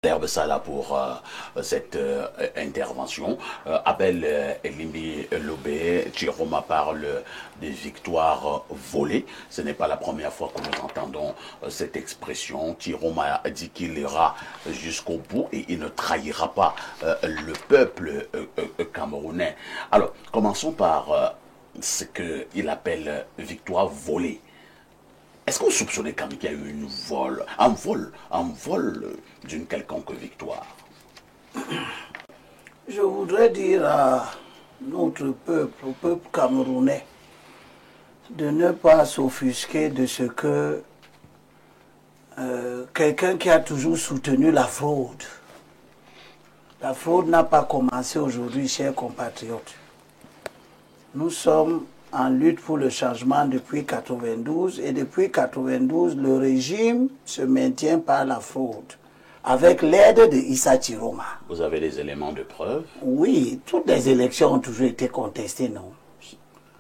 L'herbe ça là pour cette intervention. Abel Elimbi Lobé, Chiroma parle des victoires volées. Ce n'est pas la première fois que nous entendons cette expression. Chiroma dit qu'il ira jusqu'au bout et il ne trahira pas le peuple camerounais. Alors, commençons par ce qu'il appelle victoire volée. Est-ce que vous soupçonnez quand même qu'il y a eu un vol d'une quelconque victoire? Je voudrais dire à notre peuple, au peuple camerounais, de ne pas s'offusquer de ce que quelqu'un qui a toujours soutenu la fraude. La fraude n'a pas commencé aujourd'hui, chers compatriotes. Nous sommes en lutte pour le changement depuis 92 et depuis 92, le régime se maintient par la fraude avec l'aide de Issa Chiroma. Vous avez des éléments de preuve? Oui, toutes les élections ont toujours été contestées, non?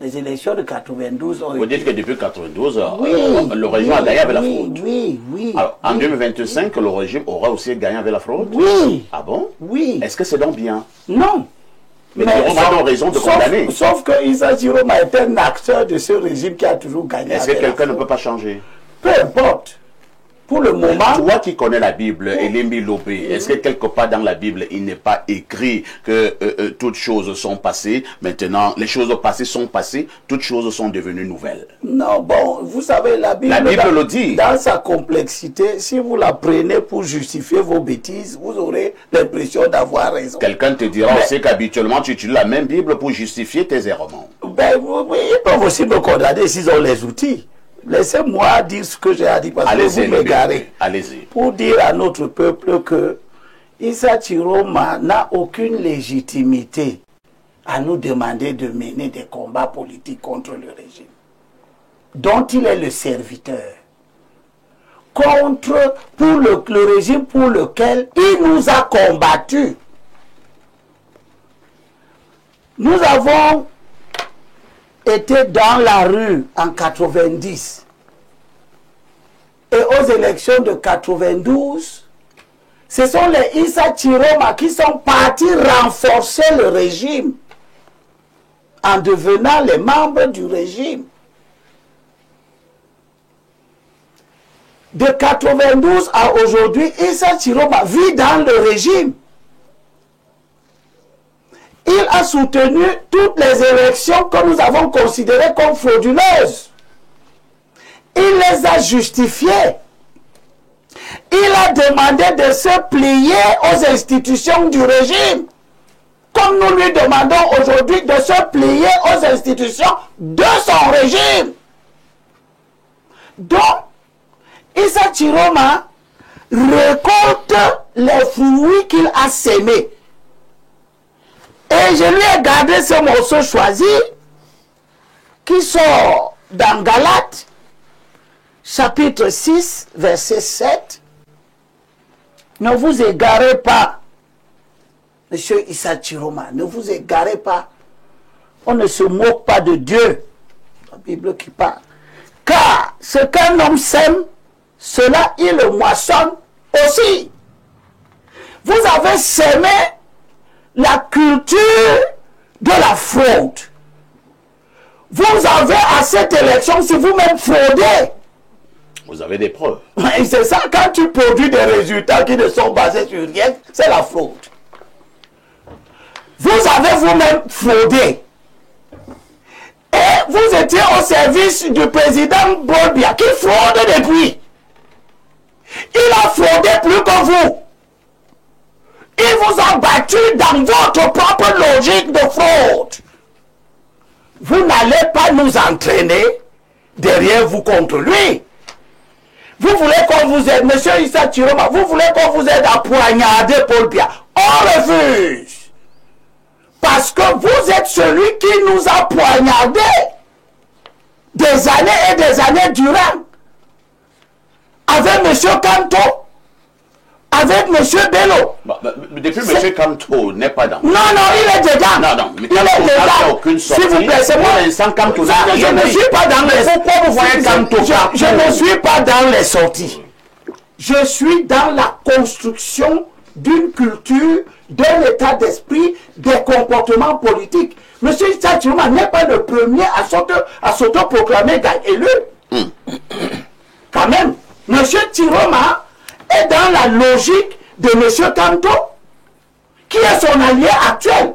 Les élections de 92 ont Vous été... dites que depuis 92, Oui, le régime a gagné avec la fraude. Oui. Alors, en 2025, le régime aura aussi gagné avec la fraude? Oui. Ah bon? Oui. Est-ce que c'est donc bien? Non. Mais on a donc raison de condamner. Sauf que Issa Chiroma est un acteur de ce régime qui a toujours gagné. Est-ce que quelqu'un ne peut pas changer? Peu importe. Pour le moment... Toi qui connais la Bible, Elimbi Lobé, est-ce que quelque part dans la Bible, il n'est pas écrit que toutes choses sont passées, maintenant les choses passées sont passées, toutes choses sont devenues nouvelles? Non, bon, vous savez, la Bible le dit. Dans sa complexité, si vous la prenez pour justifier vos bêtises, vous aurez l'impression d'avoir raison. Quelqu'un te dira aussi qu'habituellement tu utilises la même Bible pour justifier tes errements. Ben, oui, ils peuvent aussi me condamner s'ils ont les outils. Laissez-moi dire ce que j'ai à dire parce que vous m'égarez. Allez-y. Pour dire à notre peuple que Issa Chiroma n'a aucune légitimité à nous demander de mener des combats politiques contre le régime, dont il est le serviteur, pour le régime pour lequel il nous a combattus. Nous avons été dans la rue en 90 et aux élections de 92, ce sont les Issa Chiroma qui sont partis renforcer le régime en devenant les membres du régime. De 92 à aujourd'hui, Issa Chiroma vit dans le régime. Il a soutenu toutes les élections que nous avons considérées comme frauduleuses. Il les a justifiées. Il a demandé de se plier aux institutions du régime. Comme nous lui demandons aujourd'hui de se plier aux institutions de son régime. Donc, Issa Chiroma récolte les fruits qu'il a sémés. Et je lui ai gardé ce morceau choisi qui sort dans Galates, chapitre 6, verset 7. Ne vous égarez pas, monsieur Issa Chiroma, ne vous égarez pas. On ne se moque pas de Dieu. La Bible qui parle. Car ce qu'un homme sème, cela il le moissonne aussi. Vous avez sémé la culture de la fraude. Vous avez à cette élection, si vous-même fraudez. Vous avez des preuves. C'est ça, quand tu produis des résultats qui ne sont basés sur rien, c'est la fraude. Vous avez vous-même fraudé. Et vous étiez au service du président Bolbia qui fraude depuis. Il a fraudé plus que vous. Il vous a battu dans votre propre logique de fraude. Vous n'allez pas nous entraîner derrière vous contre lui. Vous voulez qu'on vous aide, monsieur Issa Chiroma, vous voulez qu'on vous aide à poignarder Paul Biya. On refuse. Parce que vous êtes celui qui nous a poignardé des années et des années durant. Avec monsieur Kanto, avec M. Bello. Depuis M. Kanto n'est pas dans. Non, il est dedans. Non, mais il est dedans. Aucune sortie. S'il vous plaît, c'est moi. Kanto, je ne suis pas dans les. Pourquoi vous voyez Kanto? Je ne suis pas dans les sorties. je suis dans la construction d'une culture, d'un état d'esprit, des comportements politiques. Monsieur Issa Chiroma n'est pas le premier à s'auto-proclamer élu. Quand même, monsieur Chiroma est dans la logique de monsieur Kanto, qui est son allié actuel.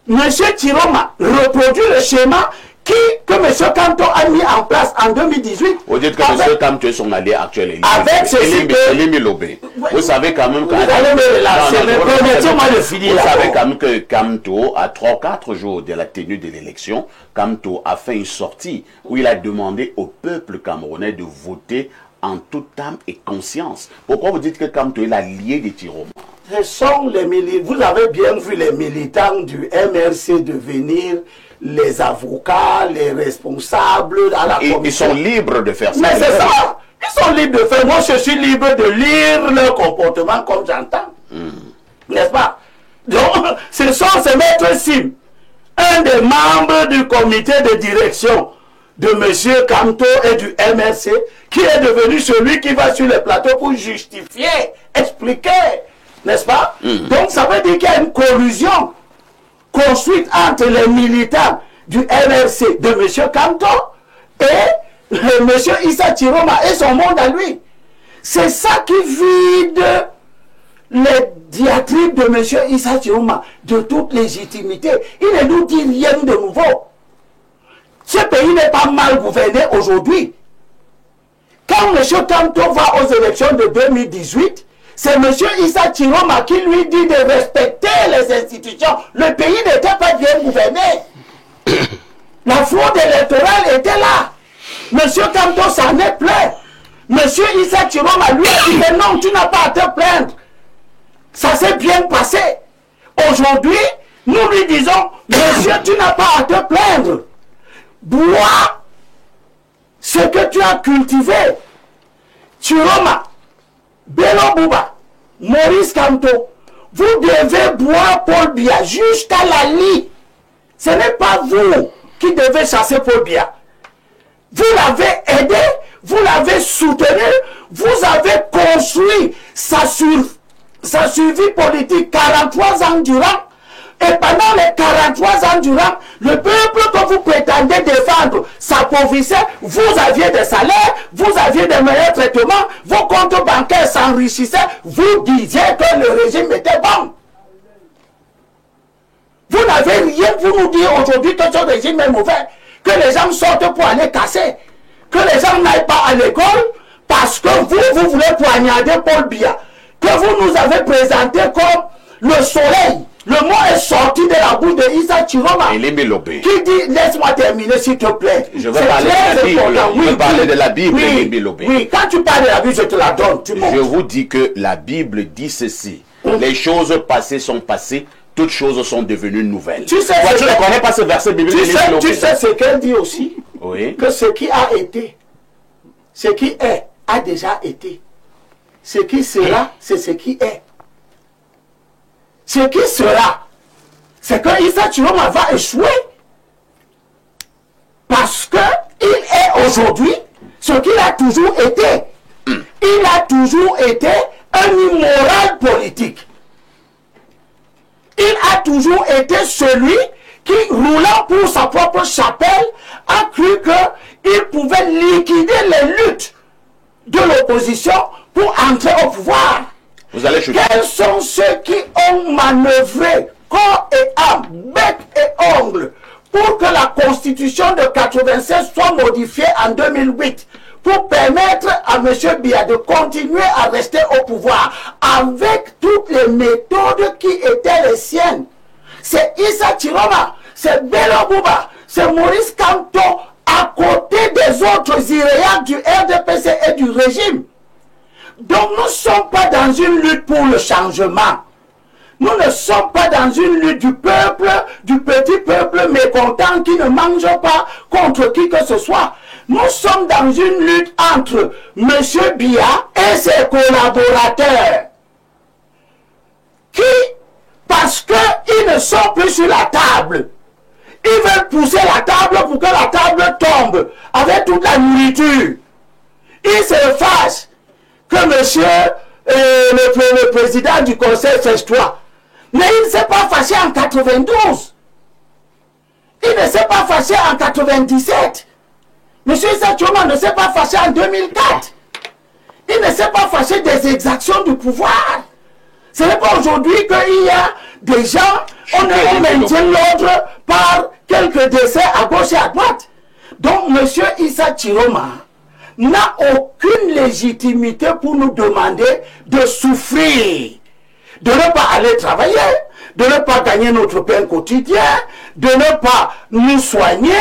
Monsieur Chiroma reproduit le schéma que M. Kanto a mis en place en 2018. Vous dites que M. Kanto est son allié actuel. Avec ceci Elimi Lobé. Vous savez quand même que... Vous allez me relancer, mais permettez-moi de finir. Vous savez quand même que Kanto, à 3-4 jours de la tenue de l'élection, Kanto a fait une sortie où il a demandé au peuple camerounais de voter en toute âme et conscience. Pourquoi vous dites que Kanto est l'allié de Chiroma? Ce sont les militants. Vous avez bien vu les militants du MRC devenir les avocats, les responsables à la commission. Ils sont libres de faire ça. Mais c'est ça. Ils sont libres de faire. Moi, je suis libre de lire leur comportement comme j'entends. N'est-ce pas? Donc, ce sont ces maîtres Sim, un des membres du comité de direction de M. Kanto et du MRC, qui est devenu celui qui va sur les plateaux pour justifier, expliquer, n'est-ce pas? Donc, ça veut dire qu'il y a une collusion construite entre les militants du MRC de M. Kanto et M. Issa Chiroma et son monde à lui. C'est ça qui vide les diatribes de M. Issa Chiroma de toute légitimité. Il ne nous dit rien de nouveau. Ce pays n'est pas mal gouverné aujourd'hui. Quand M. Kanto va aux élections de 2018, c'est M. Issa Chiroma qui lui dit de respecter les institutions. Le pays n'était pas bien gouverné. La fraude électorale était là. M. Kanto s'en est plaint. M. Issa Chiroma lui a dit que non, tu n'as pas à te plaindre. Ça s'est bien passé. Aujourd'hui, nous lui disons, monsieur, tu n'as pas à te plaindre. Bois ce que tu as cultivé. Chiroma, Bello Bouba, Maurice Kanto, vous devez boire Paul Biya jusqu'à la lie. Ce n'est pas vous qui devez chasser Paul Biya. Vous l'avez aidé, vous l'avez soutenu, vous avez construit sa survie politique 43 ans durant. Et pendant les 43 ans durant, le peuple que vous prétendez défendre s'appauvrissait, vous aviez des salaires, vous aviez des meilleurs traitements, vos comptes bancaires s'enrichissaient, vous disiez que le régime était bon. Vous n'avez rien pour nous dire aujourd'hui que ce régime est mauvais, que les gens sortent pour aller casser, que les gens n'aillent pas à l'école parce que vous voulez poignarder Paul Biya, que vous nous avez présenté comme le soleil. Le mot est sorti de la bouche de Issa Chiroma. Qui dit, laisse-moi terminer s'il te plaît. Je veux parler de la Bible. Je veux parler de la Bible, Oui, quand tu parles de la Bible, je te la donne. Je vous dis que la Bible dit ceci. Les choses passées sont passées, toutes choses sont devenues nouvelles. Tu sais, tu ne connais pas ce verset biblique? Tu sais ce qu'elle dit aussi? Oui. Que ce qui a été, ce qui est, a déjà été. Ce qui sera, c'est ce qui est. Ce qui sera, c'est que Issa Chiroma va échouer. Parce qu'il est aujourd'hui ce qu'il a toujours été. Il a toujours été un immoral politique. Il a toujours été celui qui, roulant pour sa propre chapelle, a cru qu'il pouvait liquider les luttes de l'opposition pour entrer au pouvoir. Vous allez chuter. Quels sont ceux qui ont manœuvré corps et âme, bec et ongle pour que la constitution de 96 soit modifiée en 2008 pour permettre à M. Biya de continuer à rester au pouvoir avec toutes les méthodes qui étaient les siennes? C'est Issa Chiroma, c'est Bello Bouba, c'est Maurice Kanto à côté des autres iréacs du RDPC et du régime. Donc nous ne sommes pas dans une lutte pour le changement. Nous ne sommes pas dans une lutte du peuple, du petit peuple mécontent qui ne mange pas contre qui que ce soit. Nous sommes dans une lutte entre M. Biya et ses collaborateurs qui, parce qu'ils ne sont plus sur la table, ils veulent pousser la table pour que la table tombe avec toute la nourriture. il se fâche que monsieur le président du conseil fait toi. Mais il ne s'est pas fâché en 92. Il ne s'est pas fâché en 97. Monsieur Issa Tchoma ne s'est pas fâché en 2004. Il ne s'est pas fâché des exactions du pouvoir. Ce n'est pas aujourd'hui qu'il y a des gens, on maintient l'ordre par quelques décès à gauche et à droite. Donc, monsieur Issa Tchiroma n'a aucune légitimité pour nous demander de souffrir, de ne pas aller travailler, de ne pas gagner notre pain quotidien, de ne pas nous soigner,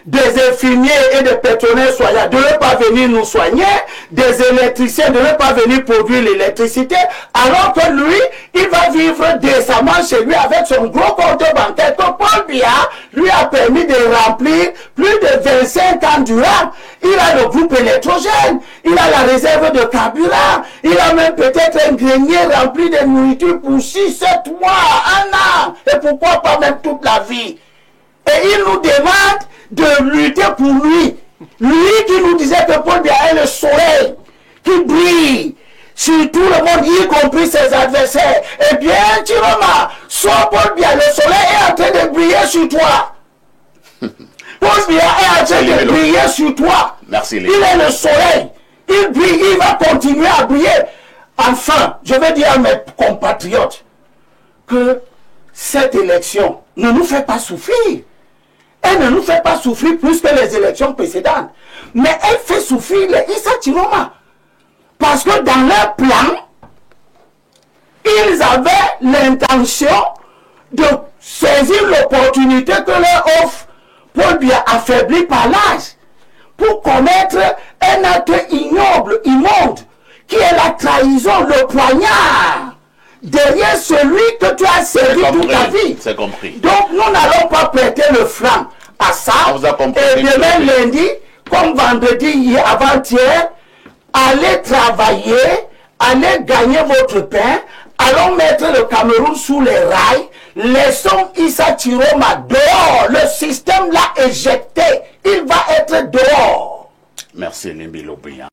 des infirmiers et des personnels soignants, de ne pas venir nous soigner, des électriciens, de ne pas venir produire l'électricité, alors que lui, il va vivre décemment chez lui avec son gros compte bancaire que Paul Biya lui a permis de remplir plus de 25 ans durant. Il a le groupe électrogène, il a la réserve de carburant, il a même peut-être un grenier rempli de nourriture pour 6, 7 mois, 1 an, et pourquoi pas même toute la vie. Et il nous demande de lutter pour lui. Lui qui nous disait que Paul Biya est le soleil qui brille sur tout le monde, y compris ses adversaires. Eh bien, Tchiroma, soit Paul Biya, le soleil est en train de briller sur toi. Paul Biya est en train de briller sur toi. Merci, il est le soleil. Il brille, il va continuer à briller. Enfin, je vais dire à mes compatriotes que cette élection ne nous fait pas souffrir. Elle ne nous fait pas souffrir plus que les élections précédentes. Mais elle fait souffrir les Issa Tchiroma. Parce que dans leur plan, ils avaient l'intention de saisir l'opportunité que leur offre Paul Biya affaibli par l'âge pour commettre un acte ignoble, immonde, qui est la trahison, le poignard derrière celui que tu as servi toute ta vie. C'est compris. Donc nous n'allons pas prêter le flanc à ça. Et demain lundi, comme vendredi, hier, avant-hier, allez travailler, allez gagner votre pain, allons mettre le Cameroun sous les rails, laissons Issa Tchiroma dehors, le système l'a éjecté, il va être dehors. Merci Limbi Lobiya.